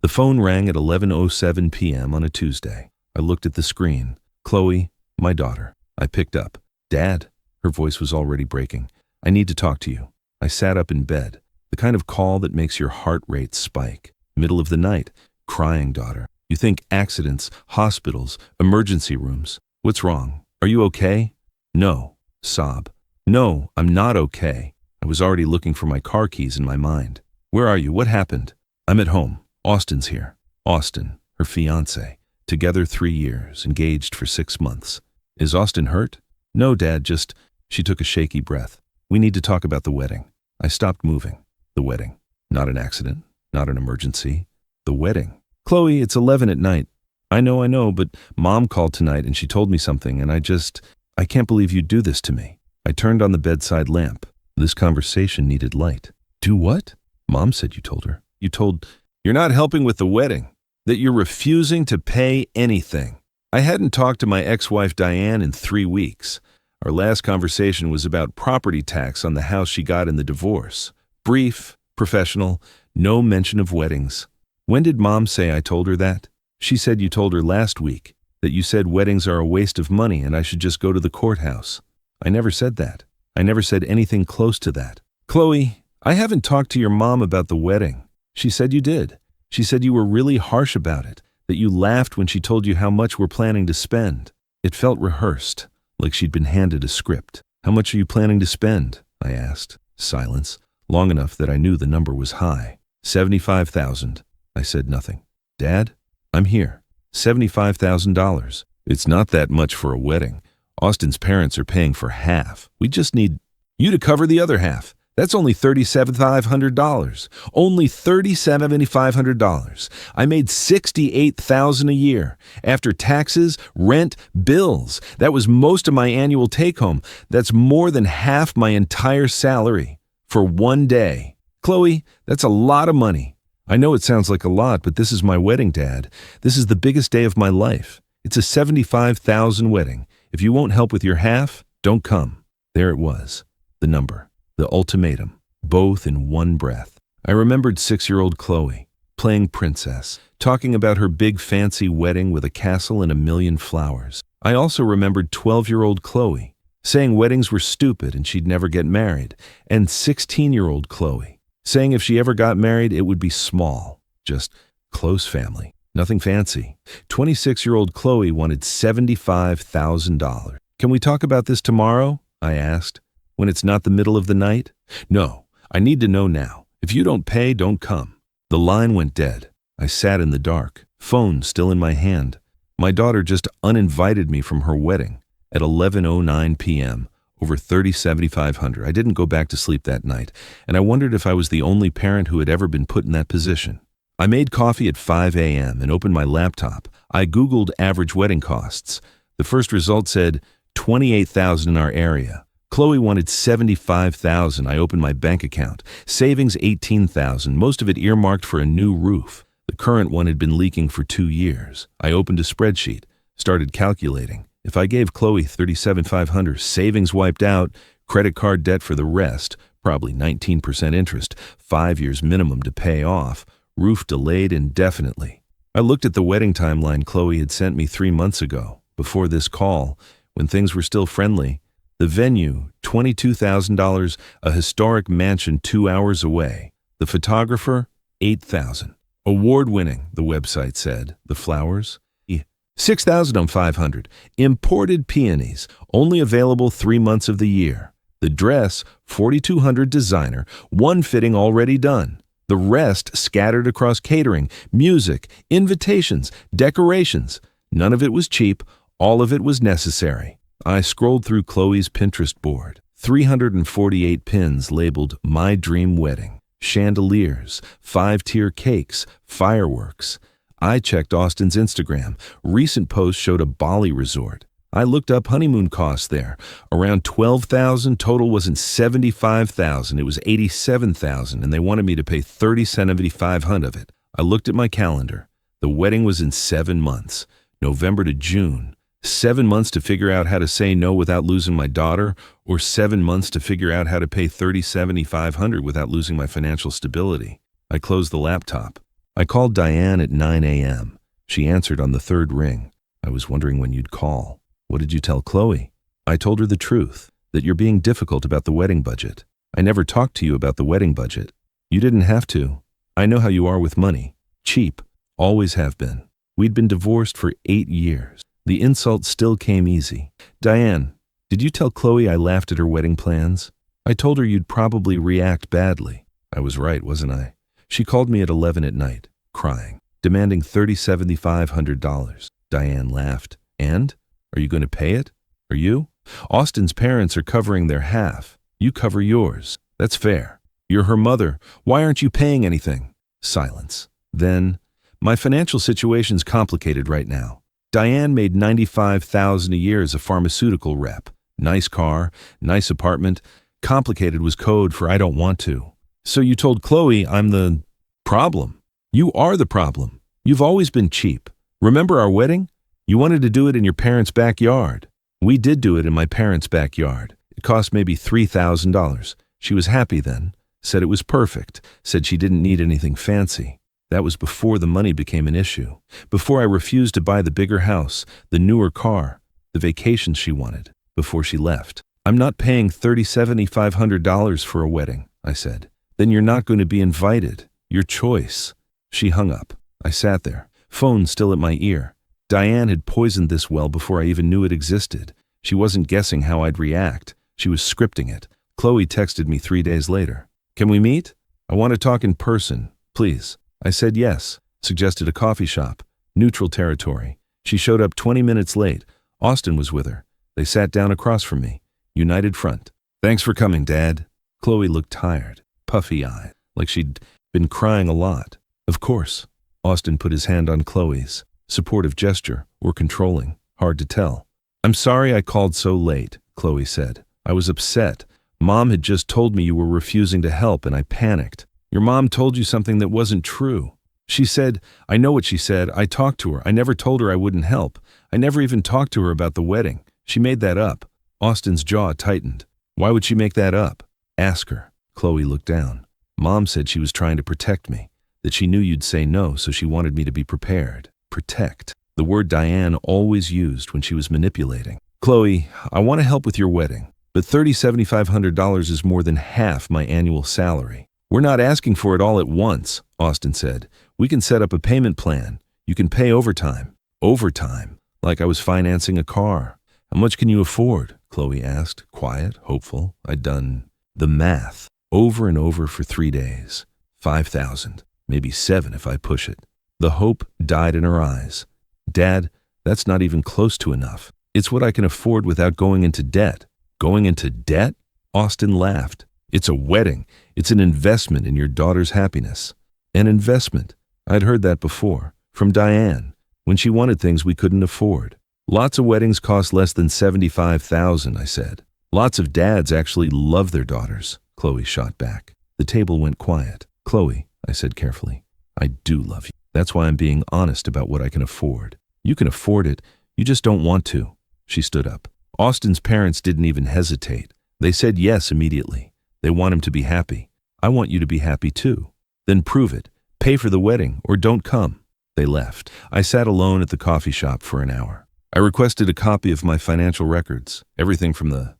The phone rang at 11:07 p.m. on a Tuesday. I looked at the screen. Chloe, my daughter. I picked up. Dad? Her voice was already breaking. I need to talk to you. I sat up in bed. The kind of call that makes your heart rate spike. Middle of the night. Crying daughter. You think accidents, hospitals, emergency rooms. What's wrong? Are you okay? No. Sob. No, I'm not okay. I was already looking for my car keys in my mind. Where are you? What happened? I'm at home. Austin's here. Austin, her fiancé. Together 3 years, engaged for 6 months. Is Austin hurt? No, Dad, just... She took a shaky breath. We need to talk about the wedding. I stopped moving. The wedding. Not an accident. Not an emergency. The wedding. Chloe, it's 11 at night. I know, but Mom called tonight and she told me something and I can't believe you'd do this to me. I turned on the bedside lamp. This conversation needed light. Do what? Mom said you told her. You're not helping with the wedding. That you're refusing to pay anything. I hadn't talked to my ex-wife Diane in 3 weeks. Our last conversation was about property tax on the house she got in the divorce. Brief, professional, no mention of weddings. When did Mom say I told her that? She said you told her last week, that you said weddings are a waste of money and I should just go to the courthouse. I never said that. I never said anything close to that. Chloe, I haven't talked to your mom about the wedding. She said you did. She said you were really harsh about it, that you laughed when she told you how much we're planning to spend. It felt rehearsed, like she'd been handed a script. How much are you planning to spend? I asked. Silence, long enough that I knew the number was high. 75,000. I said nothing. Dad, I'm here. $75,000. It's not that much for a wedding. Austin's parents are paying for half. We just need you to cover the other half. That's only $37,500. Only $37,500. I made $68,000 a year. After taxes, rent, bills. That was most of my annual take-home. That's more than half my entire salary. For one day. Chloe, that's a lot of money. I know it sounds like a lot, but this is my wedding, Dad. This is the biggest day of my life. It's a $75,000 wedding. If you won't help with your half, don't come. There it was. The number. The ultimatum, both in one breath. I remembered 6-year-old Chloe, playing princess, talking about her big fancy wedding with a castle and a million flowers. I also remembered 12-year-old Chloe, saying weddings were stupid and she'd never get married, and 16-year-old Chloe, saying if she ever got married, it would be small, just close family, nothing fancy. 26-year-old Chloe wanted $75,000. Can we talk about this tomorrow? I asked. When it's not the middle of the night? No, I need to know now. If you don't pay, don't come. The line went dead. I sat in the dark, phone still in my hand. My daughter just uninvited me from her wedding at 11:09 p.m., over $37,500. I didn't go back to sleep that night, and I wondered if I was the only parent who had ever been put in that position. I made coffee at 5 a.m. and opened my laptop. I Googled average wedding costs. The first result said $28,000 in our area. Chloe wanted $75,000. I opened my bank account. Savings $18,000, most of it earmarked for a new roof. The current one had been leaking for 2 years. I opened a spreadsheet, started calculating. If I gave Chloe $37,500, savings wiped out, credit card debt for the rest, probably 19% interest, 5 years minimum to pay off, roof delayed indefinitely. I looked at the wedding timeline Chloe had sent me 3 months ago, before this call, when things were still friendly. The venue, $22,000, a historic mansion 2 hours away. The photographer, $8,000. Award-winning, the website said. The flowers, $6,500. Imported peonies, only available 3 months of the year. The dress, $4,200 designer, one fitting already done. The rest scattered across catering, music, invitations, decorations. None of it was cheap, all of it was necessary. I scrolled through Chloe's Pinterest board. 348 pins labeled My Dream Wedding. Chandeliers, 5-tier cakes, fireworks. I checked Austin's Instagram. Recent posts showed a Bali resort. I looked up honeymoon costs there. Around $12,000, total wasn't $75,000. It was $87,000, and they wanted me to pay $37,500 of it. I looked at my calendar. The wedding was in 7 months, November to June. 7 months to figure out how to say no without losing my daughter, or 7 months to figure out how to pay $37,500 without losing my financial stability. I closed the laptop. I called Diane at 9 a.m. She answered on the third ring. I was wondering when you'd call. What did you tell Chloe? I told her the truth, that you're being difficult about the wedding budget. I never talked to you about the wedding budget. You didn't have to. I know how you are with money. Cheap. Always have been. We'd been divorced for 8 years. The insult still came easy. Diane, did you tell Chloe I laughed at her wedding plans? I told her you'd probably react badly. I was right, wasn't I? She called me at 11 at night, crying, demanding $3,700. Diane laughed. And? Are you going to pay it? Are you? Austin's parents are covering their half. You cover yours. That's fair. You're her mother. Why aren't you paying anything? Silence. Then, my financial situation's complicated right now. Diane made $95,000 a year as a pharmaceutical rep. Nice car, nice apartment. Complicated was code for I don't want to. So you told Chloe I'm the problem. You are the problem. You've always been cheap. Remember our wedding? You wanted to do it in your parents' backyard. We did do it in my parents' backyard. It cost maybe $3,000. She was happy then. Said it was perfect. Said she didn't need anything fancy. That was before the money became an issue. Before I refused to buy the bigger house, the newer car, the vacations she wanted, before she left. I'm not paying $3,700 for a wedding, I said. Then you're not going to be invited. Your choice. She hung up. I sat there, phone still at my ear. Diane had poisoned this well before I even knew it existed. She wasn't guessing how I'd react. She was scripting it. Chloe texted me 3 days later. Can we meet? I want to talk in person, please. I said yes, suggested a coffee shop, neutral territory. She showed up 20 minutes late. Austin was with her. They sat down across from me, united front. Thanks for coming, Dad. Chloe looked tired, puffy-eyed, like she'd been crying a lot. Of course. Austin put his hand on Chloe's. Supportive gesture, or controlling, hard to tell. I'm sorry I called so late, Chloe said. I was upset. Mom had just told me you were refusing to help and I panicked. Your mom told you something that wasn't true. She said, I know what she said. I talked to her. I never told her I wouldn't help. I never even talked to her about the wedding. She made that up. Austin's jaw tightened. Why would she make that up? Ask her. Chloe looked down. Mom said she was trying to protect me, that she knew you'd say no, so she wanted me to be prepared. Protect. The word Diane always used when she was manipulating. Chloe, I want to help with your wedding, but $7,500 is more than half my annual salary. We're not asking for it all at once, Austin said. We can set up a payment plan. You can pay overtime. Overtime? Like I was financing a car. How much can you afford? Chloe asked, quiet, hopeful. I'd done the math over and over for 3 days. 5,000, maybe 7 if I push it. The hope died in her eyes. Dad, that's not even close to enough. It's what I can afford without going into debt. Going into debt? Austin laughed. It's a wedding. It's an investment in your daughter's happiness. An investment. I'd heard that before. From Diane. When she wanted things we couldn't afford. Lots of weddings cost less than $75,000, I said. Lots of dads actually love their daughters, Chloe shot back. The table went quiet. Chloe, I said carefully, I do love you. That's why I'm being honest about what I can afford. You can afford it. You just don't want to. She stood up. Austin's parents didn't even hesitate. They said yes immediately. They want him to be happy. I want you to be happy too. Then prove it. Pay for the wedding or don't come. They left. I sat alone at the coffee shop for an hour. I requested a copy of my financial records, everything from the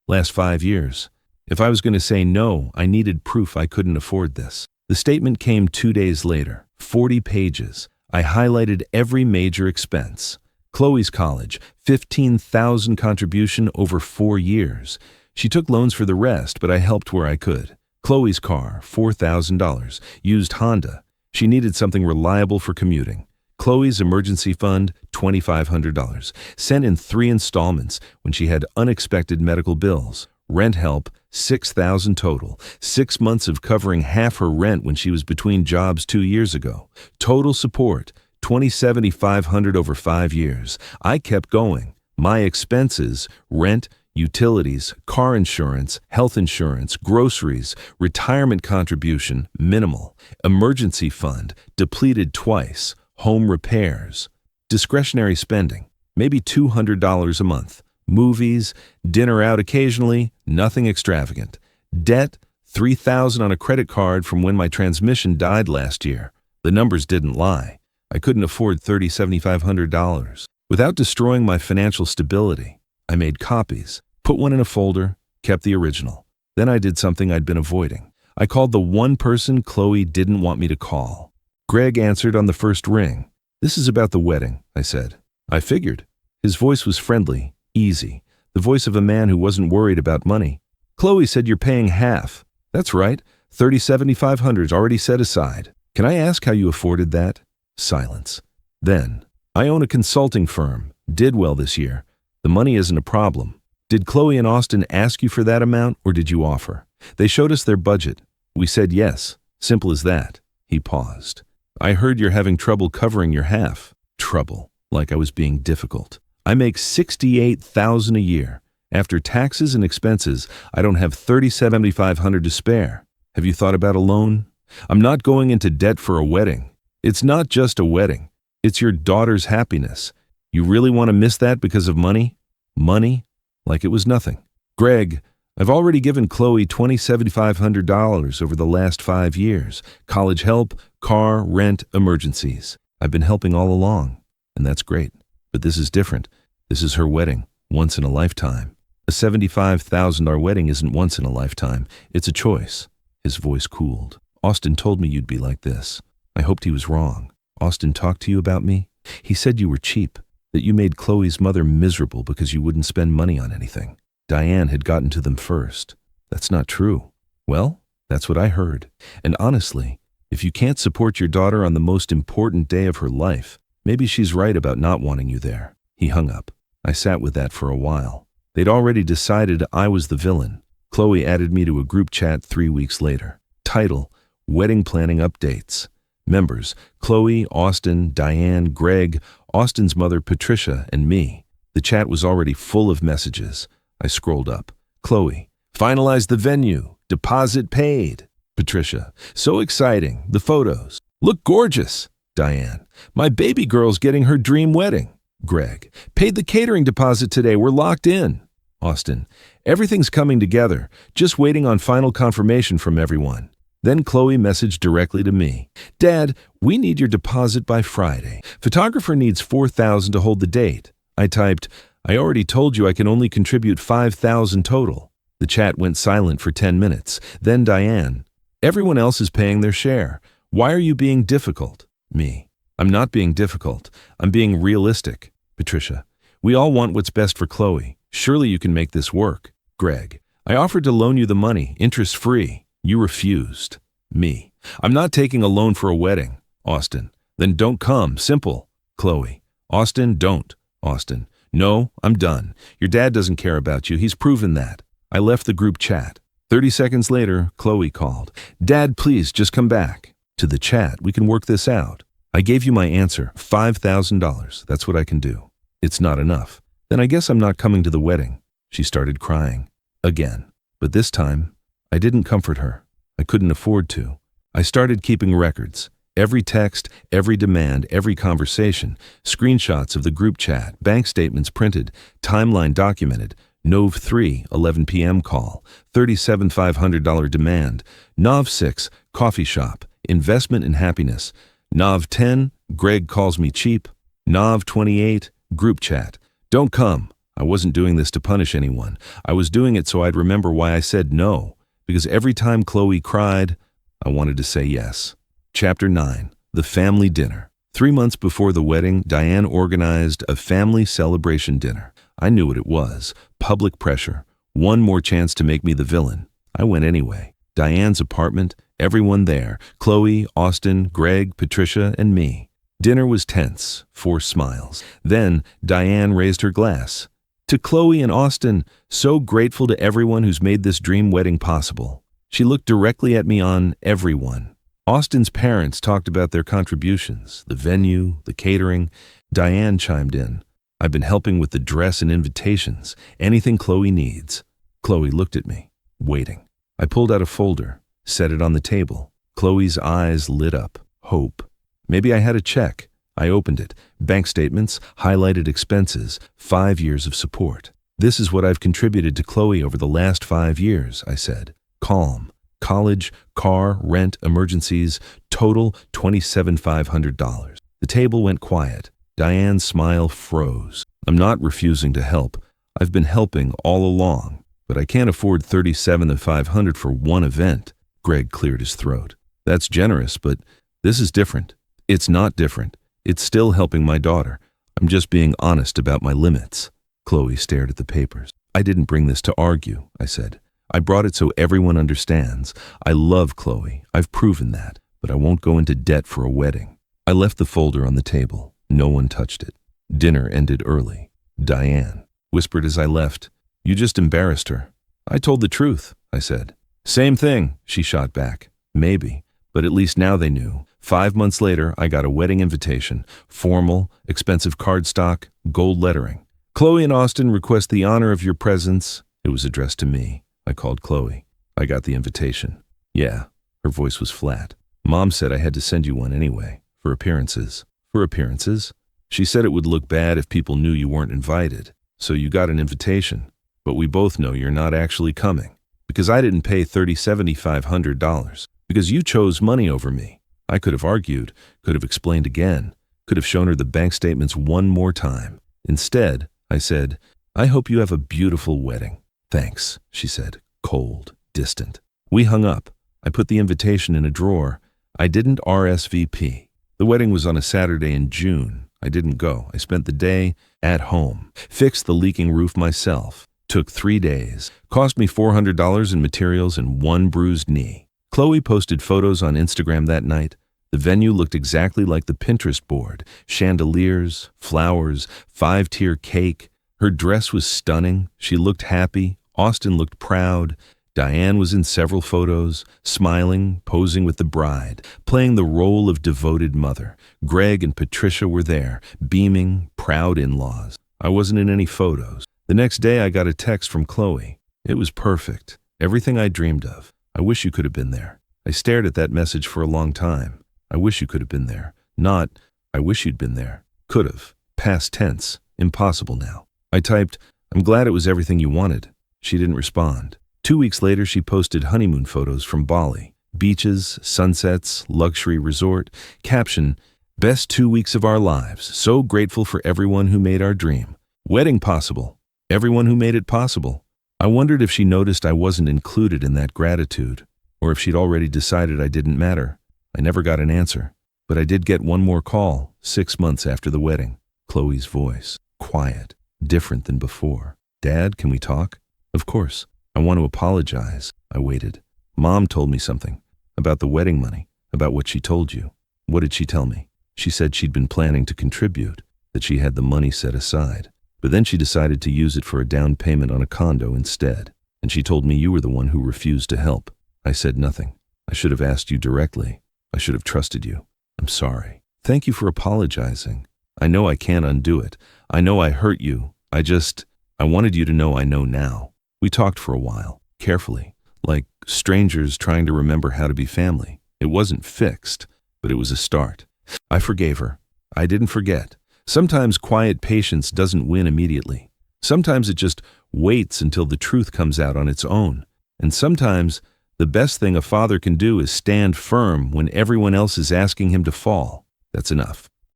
last 5 years. If I was going to say no, I needed proof I couldn't afford this. The statement came 2 days later, 40 pages. I highlighted every major expense. Chloe's college, $15,000 contribution over 4 years. She took loans for the rest, but I helped where I could. Chloe's car, $4,000, used Honda. She needed something reliable for commuting. Chloe's emergency fund, $2,500, sent in 3 installments when she had unexpected medical bills. Rent help, $6,000 total. 6 months of covering half her rent when she was between jobs 2 years ago. Total support, $2,750 over 5 years. I kept going. My expenses, rent, utilities, car insurance, health insurance, groceries, retirement contribution, minimal. Emergency fund, depleted twice. Home repairs. Discretionary spending, maybe $200 a month. Movies, dinner out occasionally, nothing extravagant. Debt, $3,000 on a credit card from when my transmission died last year. The numbers didn't lie. I couldn't afford $7,500. Without destroying my financial stability, I made copies, put one in a folder, kept the original. Then I did something I'd been avoiding. I called the one person Chloe didn't want me to call. Greg answered on the first ring. "This is about the wedding," I said. I figured. His voice was friendly, easy, the voice of a man who wasn't worried about money. "Chloe said you're paying half." "That's right. $37,500 already set aside. Can I ask how you afforded that?" Silence. Then, "I own a consulting firm. Did well this year. The money isn't a problem. Did Chloe and Austin ask you for that amount, or did you offer?" "They showed us their budget. We said yes. Simple as that." He paused. "I heard you're having trouble covering your half." Trouble, like I was being difficult. "I make $68,000 a year. After taxes and expenses, I don't have $37,500 to spare. Have you thought about a loan? I'm not going into debt for a wedding. It's not just a wedding. It's your daughter's happiness. You really want to miss that because of money?" Money? Like it was nothing. "Greg, I've already given Chloe $27,500 over the last 5 years. College help, car, rent, emergencies. I've been helping all along. And that's great. But this is different. This is her wedding, once in a lifetime. A $75,000 wedding isn't once in a lifetime. It's a choice." His voice cooled. "Austin told me you'd be like this. I hoped he was wrong. Austin talked to you about me? He said you were cheap, that you made Chloe's mother miserable because you wouldn't spend money on anything. Diane had gotten to them first." "That's not true." "Well, that's what I heard. And honestly, if you can't support your daughter on the most important day of her life, maybe she's right about not wanting you there." He hung up. I sat with that for a while. They'd already decided I was the villain. Chloe added me to a group chat 3 weeks later. Title: Wedding Planning Updates. Members: Chloe, Austin, Diane, Greg, Austin's mother Patricia, and me. The chat was already full of messages. I scrolled up. Chloe: "Finalized the venue. Deposit paid." Patricia: "So exciting. The photos. Look gorgeous." Diane: "My baby girl's getting her dream wedding." Greg: "Paid the catering deposit today. We're locked in." Austin: "Everything's coming together. Just waiting on final confirmation from everyone." Then Chloe messaged directly to me. "Dad, we need your deposit by Friday. Photographer needs $4,000 to hold the date." I typed, "I already told you I can only contribute $5,000 total." The chat went silent for 10 minutes. Then Diane: "Everyone else is paying their share. Why are you being difficult?" Me: "I'm not being difficult. I'm being realistic." Patricia: "We all want what's best for Chloe. Surely you can make this work." Greg: "I offered to loan you the money, interest-free. You refused." Me: "I'm not taking a loan for a wedding." Austin: "Then don't come. Simple." Chloe: "Austin, don't." Austin: "No, I'm done. Your dad doesn't care about you. He's proven that." I left the group chat. 30 seconds later, Chloe called. "Dad, please, just come back." To the chat, "We can work this out. I gave you my answer, $5,000. That's what I can do." "It's not enough." "Then I guess I'm not coming to the wedding." She started crying. Again. But this time, I didn't comfort her. I couldn't afford to. I started keeping records. Every text, every demand, every conversation, screenshots of the group chat, bank statements printed, timeline documented, Nov 3, 11 p.m. call, $37,500 demand, Nov 6, coffee shop, investment in happiness, Nov 10, Greg calls me cheap, Nov 28, group chat, don't come. I wasn't doing this to punish anyone. I was doing it so I'd remember why I said no, because every time Chloe cried, I wanted to say yes. Chapter 9, The Family Dinner. 3 months before the wedding, Diane organized a family celebration dinner. I knew what it was. Public pressure. One more chance to make me the villain. I went anyway. Diane's apartment, everyone there. Chloe, Austin, Greg, Patricia, and me. Dinner was tense. 4 smiles. Then Diane raised her glass. To Chloe and Austin, so grateful to everyone who's made this dream wedding possible. She looked directly at me on everyone. Austin's parents talked about their contributions, the venue, the catering. Diane chimed in. I've been helping with the dress and invitations, anything Chloe needs. Chloe looked at me, waiting. I pulled out a folder, set it on the table. Chloe's eyes lit up. Hope. Maybe I had a check. I opened it. Bank statements, highlighted expenses, 5 years of support. This is what I've contributed to Chloe over the last 5 years, I said. Calm. College, car, rent, emergencies, total $27,500. The table went quiet. Diane's smile froze. I'm not refusing to help. I've been helping all along, but I can't afford $37,500 for one event. Greg cleared his throat. That's generous, but this is different. It's not different. It's still helping my daughter. I'm just being honest about my limits. Chloe stared at the papers. I didn't bring this to argue, I said. I brought it so everyone understands. I love Chloe. I've proven that, but I won't go into debt for a wedding. I left the folder on the table. No one touched it. Dinner ended early. Diane whispered as I left, "You just embarrassed her." "I told the truth," I said. "Same thing," she shot back. "Maybe, but at least now they knew." 5 months later, I got a wedding invitation. Formal, expensive cardstock, gold lettering. "Chloe and Austin request the honor of your presence." It was addressed to me. I called Chloe. "I got the invitation." "Yeah." Her voice was flat. "Mom said I had to send you one anyway, for appearances." "For appearances?" "She said it would look bad if people knew you weren't invited. So you got an invitation, but we both know you're not actually coming. Because I didn't pay $37,500. Because you chose money over me." I could have argued, could have explained again, could have shown her the bank statements one more time. Instead, I said, "I hope you have a beautiful wedding." "Thanks," she said, cold, distant. We hung up. I put the invitation in a drawer. I didn't RSVP. The wedding was on a Saturday in June. I didn't go. I spent the day at home. Fixed the leaking roof myself. Took 3 days. Cost me $400 in materials and one bruised knee. Chloe posted photos on Instagram that night. The venue looked exactly like the Pinterest board. Chandeliers, flowers, 5-tier cake. Her dress was stunning. She looked happy. Austin looked proud. Diane was in several photos, smiling, posing with the bride, playing the role of devoted mother. Greg and Patricia were there, beaming, proud in-laws. I wasn't in any photos. The next day I got a text from Chloe. It was perfect. Everything I dreamed of. "I wish you could have been there." I stared at that message for a long time. I wish you could have been there. Not, "I wish you'd been there." Could have. Past tense. Impossible now. I typed, "I'm glad it was everything you wanted." She didn't respond. 2 weeks later, she posted honeymoon photos from Bali. Beaches, sunsets, luxury resort. Caption, "Best 2 weeks of our lives. So grateful for everyone who made our dream. Wedding possible. Everyone who made it possible." I wondered if she noticed I wasn't included in that gratitude, or if she'd already decided I didn't matter. I never got an answer, but I did get one more call 6 months after the wedding. Chloe's voice, quiet, different than before. "Dad, can we talk?" "Of course. I want to apologize." I waited. "Mom told me something. About the wedding money. About what she told you." "What did she tell me?" "She said she'd been planning to contribute, that she had the money set aside. But then she decided to use it for a down payment on a condo instead. And she told me you were the one who refused to help." I said nothing. "I should have asked you directly. I should have trusted you. I'm sorry." "Thank you for apologizing. I know I can't undo it. I know I hurt you. I wanted you to know I know now." We talked for a while, carefully, like strangers trying to remember how to be family. It wasn't fixed, but it was a start. I forgave her. I didn't forget. Sometimes quiet patience doesn't win immediately. Sometimes it just waits until the truth comes out on its own. And sometimes the best thing a father can do is stand firm when everyone else is asking him to fall. That's enough.